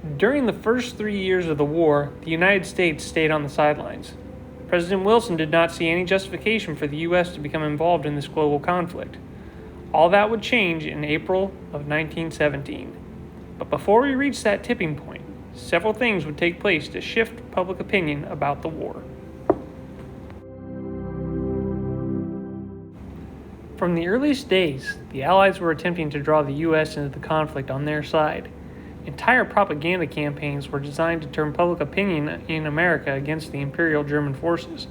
During the first 3 years of the war, the United States stayed on the sidelines. President Wilson did not see any justification for the U.S. to become involved in this global conflict. All that would change in April of 1917. But before we reached that tipping point, several things would take place to shift public opinion about the war. From the earliest days, the Allies were attempting to draw the U.S. into the conflict on their side. Entire propaganda campaigns were designed to turn public opinion in America against the Imperial German forces.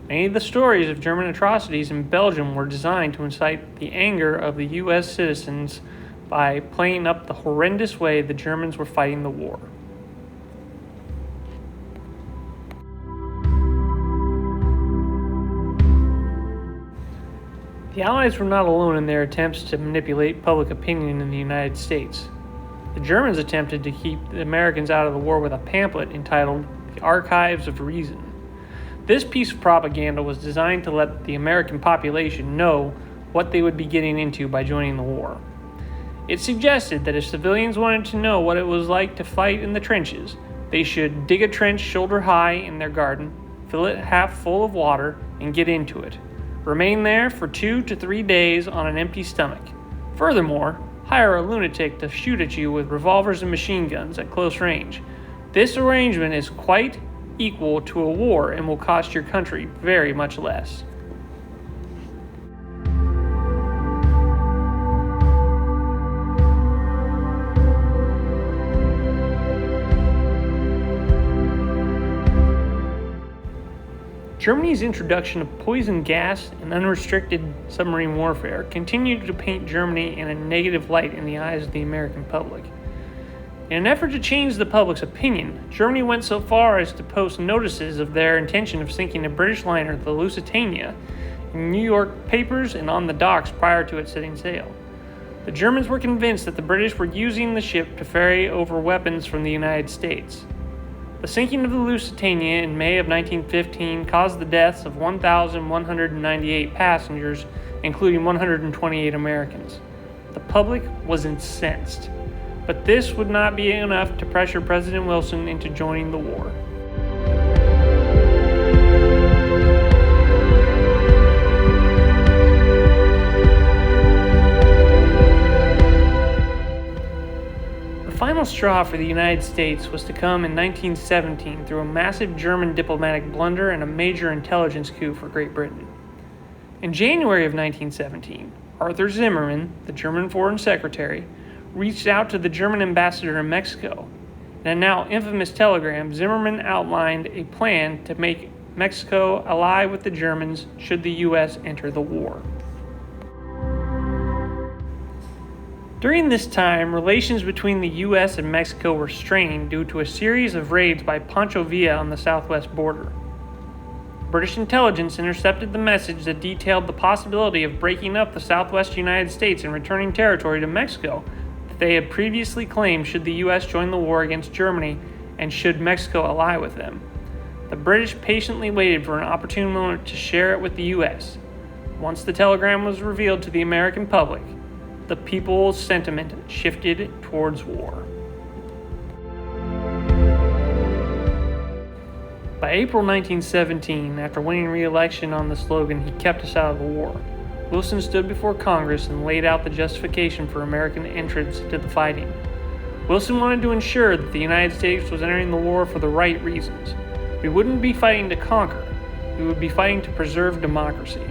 Many of the stories of German atrocities in Belgium were designed to incite the anger of the U.S. citizens by playing up the horrendous way the Germans were fighting the war. The Allies were not alone in their attempts to manipulate public opinion in the United States. The Germans attempted to keep the Americans out of the war with a pamphlet entitled The Archives of Reason. This piece of propaganda was designed to let the American population know what they would be getting into by joining the war. It suggested that if civilians wanted to know what it was like to fight in the trenches, they should dig a trench shoulder high in their garden, fill it half full of water, and get into it. Remain there for 2 to 3 days on an empty stomach. Furthermore, hire a lunatic to shoot at you with revolvers and machine guns at close range. This arrangement is quite equal to a war and will cost your country very much less. Germany's introduction of poison gas and unrestricted submarine warfare continued to paint Germany in a negative light in the eyes of the American public. In an effort to change the public's opinion, Germany went so far as to post notices of their intention of sinking a British liner, the Lusitania, in New York papers and on the docks prior to it setting sail. The Germans were convinced that the British were using the ship to ferry over weapons from the United States. The sinking of the Lusitania in May of 1915 caused the deaths of 1,198 passengers, including 128 Americans. The public was incensed, but this would not be enough to pressure President Wilson into joining the war. The final straw for the United States was to come in 1917 through a massive German diplomatic blunder and a major intelligence coup for Great Britain. In January of 1917, Arthur Zimmermann, the German Foreign Secretary, reached out to the German ambassador in Mexico. In a now infamous telegram, Zimmermann outlined a plan to make Mexico ally with the Germans should the U.S. enter the war. During this time, relations between the U.S. and Mexico were strained due to a series of raids by Pancho Villa on the southwest border. British intelligence intercepted the message that detailed the possibility of breaking up the southwest United States and returning territory to Mexico that they had previously claimed should the U.S. join the war against Germany and should Mexico ally with them. The British patiently waited for an opportune moment to share it with the U.S. Once the telegram was revealed to the American public, the people's sentiment shifted towards war. By April 1917, after winning re-election on the slogan, "He kept us out of the war," Wilson stood before Congress and laid out the justification for American entrance into the fighting. Wilson wanted to ensure that the United States was entering the war for the right reasons. We wouldn't be fighting to conquer, we would be fighting to preserve democracy.